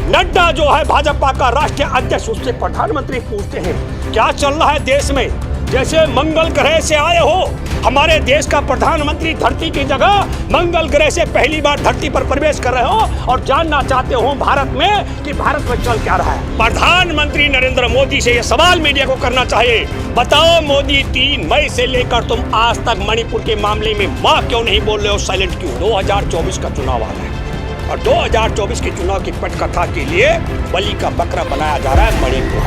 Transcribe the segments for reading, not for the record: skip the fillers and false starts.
नड्डा जो है भाजपा का राष्ट्रीय अध्यक्ष, उससे प्रधानमंत्री पूछते हैं क्या चल रहा है देश में, जैसे मंगल ग्रह से आए हो। हमारे देश का प्रधानमंत्री धरती की जगह मंगल ग्रह से पहली बार धरती पर प्रवेश कर रहे हो और जानना चाहते हो भारत में कि भारत में चल क्या रहा है। प्रधानमंत्री नरेंद्र मोदी से यह सवाल मीडिया को करना चाहिए, बताओ मोदी 3 मई से लेकर तुम आज तक मणिपुर के मामले में वाह क्यों नहीं बोल रहे हो, साइलेंट क्यों। 2024 का चुनाव आ रहा है और 2024 के चुनाव की पटकथा के लिए बलि का बकरा बनाया जा रहा है मणिपुर।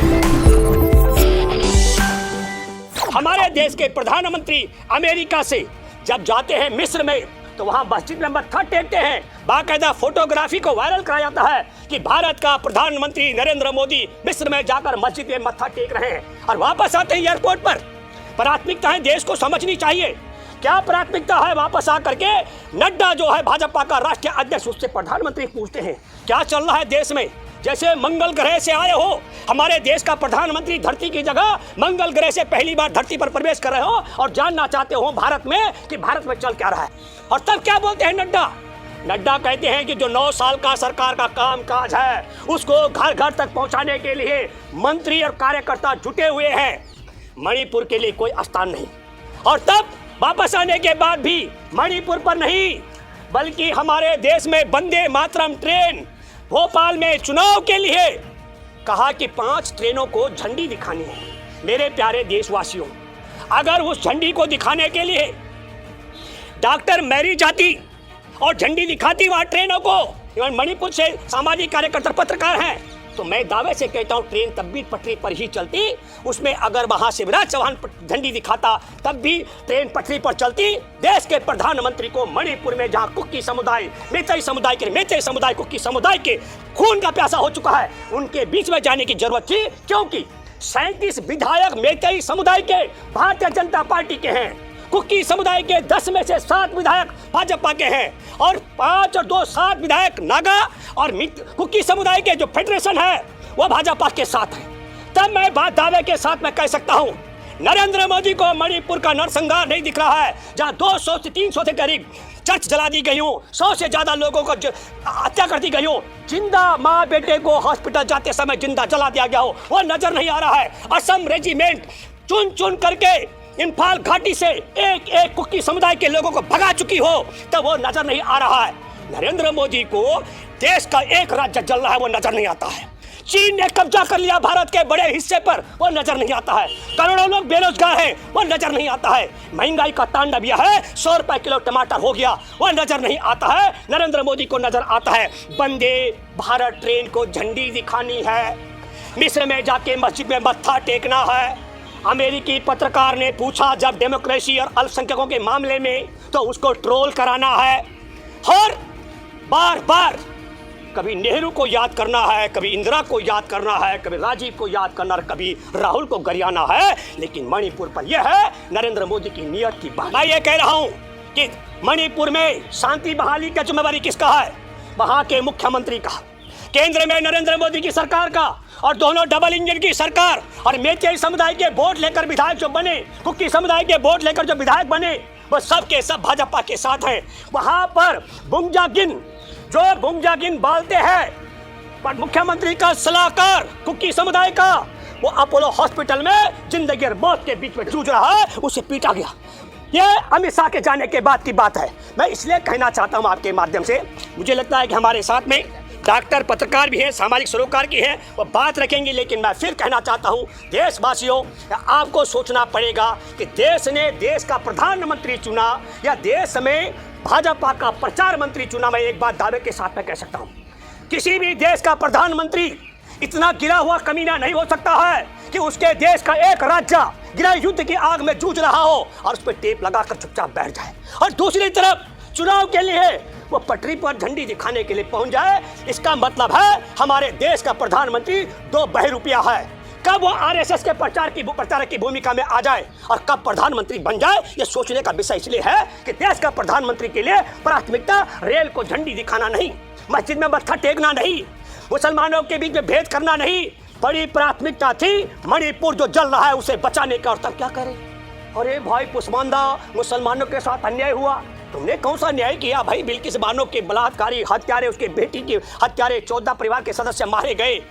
हमारे देश के प्रधानमंत्री अमेरिका से जब जाते हैं मिस्र में तो वहां मस्जिद में मत्था टेकते हैं, बाकायदा फोटोग्राफी को वायरल कराया जाता है कि भारत का प्रधानमंत्री नरेंद्र मोदी मिस्र में जाकर मस्जिद में मत्था टेक रहे हैं और वापस आते हैं एयरपोर्ट पर। प्राथमिकताएं देश को समझनी चाहिए, क्या प्राथमिकता है। वापस आकर के नड्डा जो है भाजपा का राष्ट्रीय अध्यक्ष, उससे प्रधानमंत्री पूछते हैं क्या चल रहा है देश में, जैसे मंगल ग्रह से आए हो। हमारे देश का प्रधानमंत्री धरती की जगह मंगल ग्रह से पहली बार धरती पर प्रवेश कर रहे हो और जानना चाहते हो भारत में कि भारत में चल क्या रहा है। और तब क्या बोलते हैं नड्डा कहते हैं कि जो 9 साल का सरकार का काम काज है उसको घर घर तक पहुंचाने के लिए मंत्री और कार्यकर्ता जुटे हुए हैं, मणिपुर के लिए कोई स्थान नहीं। और तब वापस आने के बाद भी मणिपुर पर नहीं बल्कि हमारे देश में वंदे मातरम ट्रेन भोपाल में चुनाव के लिए कहा कि 5 ट्रेनों को झंडी दिखानी है। मेरे प्यारे देशवासियों, अगर उस झंडी को दिखाने के लिए डॉक्टर मैरी जाती और झंडी दिखाती वहां ट्रेनों को, मणिपुर से सामाजिक कार्यकर्ता पत्रकार हैं, तो मैं दावे से कहता हूं ट्रेन तब भी पटरी पर ही चलती। उसमें अगर वहां शिवराज चौहान झंडी दिखाता तब भी ट्रेन पटरी पर चलती। देश के प्रधानमंत्री को मणिपुर में जहां कुकी समुदाय, मेतई समुदाय कुकी समुदाय के खून का प्यासा हो चुका है, उनके बीच में जाने की जरूरत थी, क्योंकि 37 विधायक मेतई समुदाय के भारतीय जनता पार्टी के हैं। कुकी समुदाय के 10 में से 7 विधायक भाजपा के हैं और 5 और 2 7 विधायक नागा और कुकी समुदाय के जो फेडरेशन है वो भाजपा के साथ है। तब मैं बात दावे के साथ मैं कह सकता हूं नरेंद्र मोदी को मणिपुर का नरसंहार नहीं दिख रहा है, जहां 200 से 300 से करीब चर्च जला दी गई हूँ, 100 से ज्यादा लोगों को हत्या कर दी गई हूँ, जिंदा माँ बेटे को हॉस्पिटल जाते समय जिंदा जला दिया गया हो, वो नजर नहीं आ रहा है। असम रेजिमेंट चुन चुन करके इम्फाल घाटी से एक एक कुकी समुदाय के लोगों को भगा चुकी हो, तब वो नजर नहीं आ रहा है। नरेंद्र मोदी को देश का एक राज्य जल रहा है वो नजर नहीं आता है। चीन ने कब्जा कर लिया भारत के बड़े हिस्से पर, वो नजर नहीं आता है। करोड़ों लोग बेरोजगार हैं, वो नजर नहीं आता है। महंगाई का तांडव यह है, 100 रुपए किलो टमाटर हो गया, वो नजर नहीं आता है। नरेंद्र मोदी को नजर आता है वंदे भारत ट्रेन को झंडी दिखानी है, मिस्र में जाके मस्जिद में मत्था टेकना है। अमेरिकी पत्रकार ने पूछा जब डेमोक्रेसी और अल्पसंख्यकों के मामले में, तो उसको ट्रोल कराना है और बार बार कभी नेहरू को याद करना है, कभी इंदिरा को याद करना है, कभी राजीव को याद करना है, कभी राहुल को गरियाना है। लेकिन मणिपुर पर यह है नरेंद्र मोदी की नियत की बात। मैं ये कह रहा हूं कि मणिपुर में शांति बहाली की जिम्मेदारी किसका है, वहां के मुख्यमंत्री का, केंद्र में नरेंद्र मोदी की सरकार का, और दोनों डबल इंजन की सरकार। और मेतई समुदाय के वोट लेकर विधायक जो बने, कुकी समुदाय के वोट लेकर जो विधायक बने, वो सब के सब भाजपा के साथ हैं। वहां पर बुंगजागिन बालते हैं, पर मुख्यमंत्री का सलाहकार कुकी समुदाय का, वो अपोलो हॉस्पिटल में जिंदगी और मौत के बीच में जूझ रहा है, उसे पीटा गया। ये अमित शाह के जाने के बाद की बात है। मैं इसलिए कहना चाहता हूं आपके माध्यम से, मुझे लगता है कि हमारे साथ में डॉक्टर पत्रकार भी हैं, सामाजिक सरोकार की हैं, वो बात रखेंगे। लेकिन मैं फिर कहना चाहता हूं देशवासियों, आपको सोचना पड़ेगा कि देश ने देश का प्रधानमंत्री चुना या देश में भाजपा का प्रचार मंत्री चुना। मैं एक बात दावे के साथ में कह सकता हूं, किसी भी देश का प्रधानमंत्री इतना गिरा हुआ कमीना नहीं हो सकता है कि उसके देश का एक राज्य गिरा युद्ध की आग में जूझ रहा हो और उस पर टेप लगाकर चुपचाप बैठ जाए, और दूसरी तरफ चुनाव के लिए वो पटरी पर झंडी दिखाने के लिए पहुंच जाए। इसका मतलब है हमारे देश का प्रधानमंत्री 2 बहरूपिया है। कब वो आरएसएस के प्रचारक की भूमिका में आ जाए और कब प्रधानमंत्री बन जाए, ये सोचने का विषय इसलिए है कि देश का प्रधानमंत्री के लिए प्राथमिकता रेल को झंडी दिखाना नहीं, मस्जिद में मत्था टेकना नहीं, मुसलमानों के बीच में भेद करना नहीं। बड़ी प्राथमिकता थी मणिपुर जो जल रहा है उसे बचाने का। और तब क्या करें, अरे भाई पुष्पांदा, मुसलमानों के साथ अन्याय हुआ, तुमने कौन सा न्याय किया भाई? बिल्किस बानो के बलात्कारी हत्यारे, उसके बेटी के हत्यारे, 14 परिवार के सदस्य मारे गए।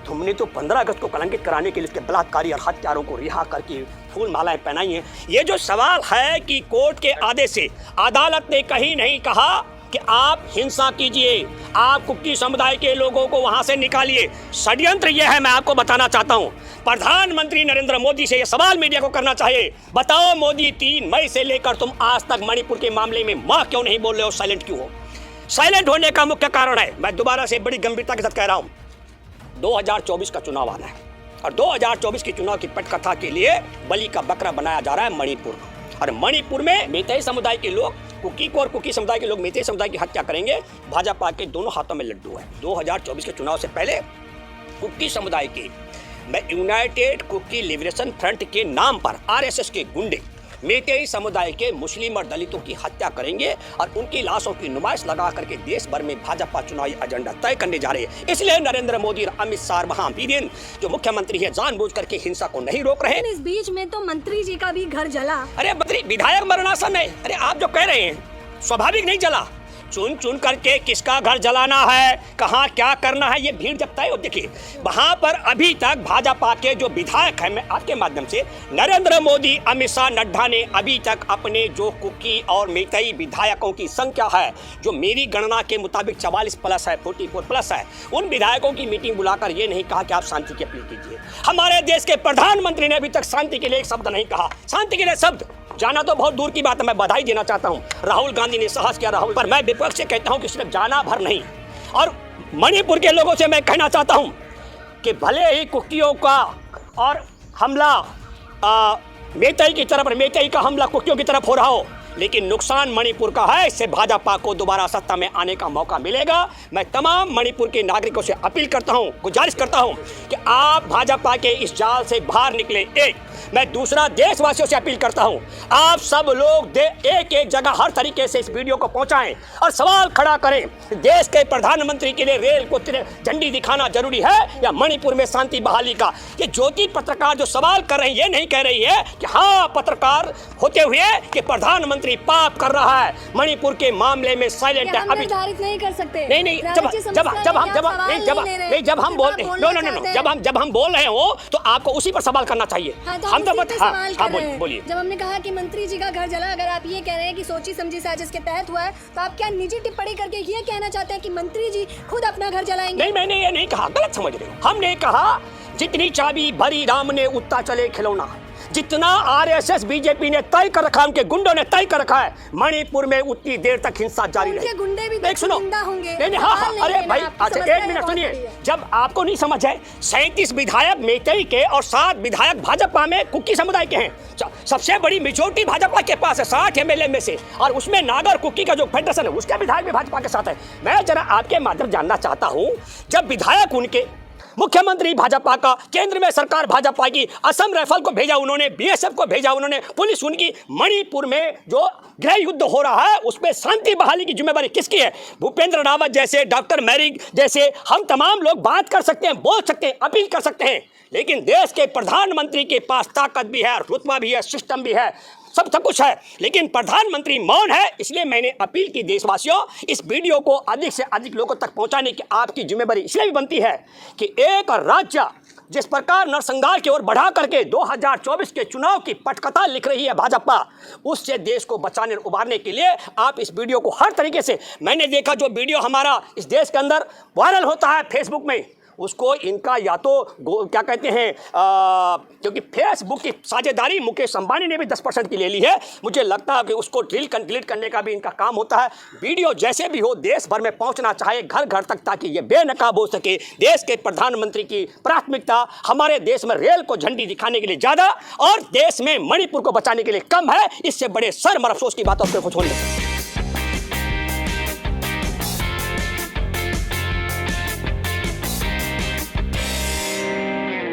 तुमने तो 15 अगस्त को कलंकित कराने के लिए उसके बलात्कारी और हत्यारों को रिहा करके फूल मालाएं पहनाई हैं। ये जो सवाल है कि कोर्ट के आदेश से अदालत ने कहीं नहीं कहा कि आप हिंसा कीजिए, आप कुकी समुदाय के लोगों को वहां से निकालिए। षड्यंत्र यह है, मैं आपको बताना चाहता हूं। प्रधानमंत्री नरेंद्र मोदी से यह सवाल मीडिया को करना चाहिए, बताओ मोदी 3 मई से लेकर तुम आज तक मणिपुर के मामले में मां क्यों नहीं बोल रहे हो, साइलेंट क्यों हो? साइलेंट होने का मुख्य कारण है, मैं दोबारा से बड़ी गंभीरता के साथ कह रहा हूं, 2024 का चुनाव आना है और 2024 की चुनाव की पटकथा के लिए बलि का बकरा बनाया जा रहा है मणिपुर। और मणिपुर में मैतेई समुदाय के लोग कुकी को और कुकी समुदाय के लोग मैतेई समुदाय की हत्या करेंगे। भाजपा के दोनों हाथों में लड्डू है। 2024 के चुनाव से पहले कुकी समुदाय की मैं यूनाइटेड कुकी लिबरेशन फ्रंट के नाम पर आरएसएस के गुंडे मैतेई समुदाय के मुस्लिम और दलितों की हत्या करेंगे और उनकी लाशों की नुमाइश लगा करके देश भर में भाजपा चुनावी एजेंडा तय करने जा रहे हैं। इसलिए नरेंद्र मोदी और अमित शाह वहां बीरेन जो मुख्यमंत्री है जानबूझ करके हिंसा को नहीं रोक रहे हैं। इस बीच में तो मंत्री जी का भी घर जला। अरे मंत्री विधायक मरणासन है। अरे आप जो कह रहे हैं स्वाभाविक नहीं जला, चुन चुन करके किसका घर जलाना है, कहाँ क्या करना है, ये भीड़ जब तय हो। देखिए वहां पर अभी तक भाजपा के जो विधायक हैं, मैं आपके माध्यम से नरेंद्र मोदी, अमित शाह, नड्डा ने अभी तक अपने जो कुकी और मैतेई विधायकों की संख्या है, जो मेरी गणना के मुताबिक 44 प्लस है, 44 प्लस है, उन विधायकों की मीटिंग बुलाकर ये नहीं कहा कि आप शांति की अपील कीजिए। हमारे देश के प्रधानमंत्री ने अभी तक शांति के लिए एक शब्द नहीं कहा। शांति के लिए शब्द जाना तो बहुत दूर की बात है। मैं बधाई देना चाहता हूं, राहुल गांधी ने साहस किया राहुल, पर मैं विपक्ष से कहता हूं कि सिर्फ जाना भर नहीं। और मणिपुर के लोगों से मैं कहना चाहता हूं कि भले ही कुकियों का और हमला मैतेई की तरफ, मैतेई का हमला कुकियों की तरफ हो रहा हो, लेकिन नुकसान मणिपुर का है। इससे भाजपा को दोबारा सत्ता में आने का मौका मिलेगा। मैं तमाम मणिपुर के नागरिकों से अपील करता हूं, गुजारिश करता हूं कि आप भाजपा के इस जाल से बाहर निकले। एक मैं दूसरा देशवासियों से अपील करता हूं, आप सब लोग एक एक जगह हर तरीके से इस वीडियो को पहुंचाएं और सवाल खड़ा करें, देश के प्रधानमंत्री के लिए रेल को झंडी दिखाना जरूरी है या मणिपुर में शांति बहाली का? ये ज्योति पत्रकार जो सवाल कर रही है, ये नहीं कह रही है कि हाँ पत्रकार होते हुए कि प्रधानमंत्री पाप कर रहा है, मणिपुर के मामले में साइलेंट है। अभी नहीं कर सकते। नहीं जब हम बोल रहे हो तो आपको उसी पर सवाल करना चाहिए। हम तो बोलिए। जब हमने कहा कि मंत्री जी का घर जला, अगर आप ये कह रहे हैं कि सोची समझी साजिश के तहत हुआ है, तो आप क्या निजी टिप्पणी करके ये कहना चाहते हैं कि मंत्री जी खुद अपना घर जलाएंगे? नहीं, मैंने ये नहीं कहा, गलत समझ रहे हो। हमने कहा जितनी चाबी भरी राम ने उतना चले खिलौना, जितना आरएसएस बीजेपी ने तय कर रखा है, उनके गुंडों ने तय कर रखा है, मणिपुर में उतनी देर तक हिंसा जारी रहेगी। गुंडे भी तो जिंदा होंगे। हाँ, अरे भाई अच्छा 1 मिनट सुनिए। जब आपको नहीं समझ है, 37 विधायक मैतेई के और 7 विधायक भाजपा में कुकी समुदाय के हैं। सबसे बड़ी मेजोरिटी भाजपा के पास है 60 एमएलए में से, और उसमें नागर कुकी का जो फेडरेशन है उसके विधायक भी भाजपा के साथ है। मैं जरा आपके माध्यम जानना चाहता हूं, जब विधायक उनके, मुख्यमंत्री भाजपा का, केंद्र में सरकार भाजपा की, असम राइफल को भेजा उन्होंने, बीएसएफ को भेजा उन्होंने, पुलिस उनकी, मणिपुर में जो गृह युद्ध हो रहा है उसमें शांति बहाली की जिम्मेदारी किसकी है? भूपेंद्र रावत जैसे, डॉक्टर मैरिंग जैसे हम तमाम लोग बात कर सकते हैं, बोल सकते हैं, अपील कर सकते हैं, लेकिन देश के प्रधानमंत्री के पास ताकत भी है, रुतबा भी है, सिस्टम भी है, सब कुछ है, लेकिन प्रधानमंत्री मौन है। इसलिए मैंने अपील की देशवासियों, इस वीडियो को अधिक से अधिक लोगों तक पहुंचाने की आपकी जिम्मेदारी इसलिए भी बनती है कि एक राज्य जिस प्रकार नरसंहार की ओर बढ़ा करके 2024 के चुनाव की पटकथा लिख रही है भाजपा, उससे देश को बचाने और उबारने के लिए आप इस वीडियो को हर तरीके से, मैंने देखा जो वीडियो हमारा इस देश के अंदर वायरल होता है फेसबुक में, उसको इनका या तो क्या कहते हैं, क्योंकि फेसबुक की साझेदारी मुकेश अंबानी ने भी 10% की ले ली है, मुझे लगता है कि उसको डिलीट करने का भी इनका काम होता है। वीडियो जैसे भी हो देश भर में पहुंचना चाहिए, घर घर तक, ताकि ये बेनकाब हो सके। देश के प्रधानमंत्री की प्राथमिकता हमारे देश में रेल को झंडी दिखाने के लिए ज़्यादा और देश में मणिपुर को बचाने के लिए कम है। इससे बड़े शर्म और अफसोस की बात आपको कुछ हो नहीं सकती।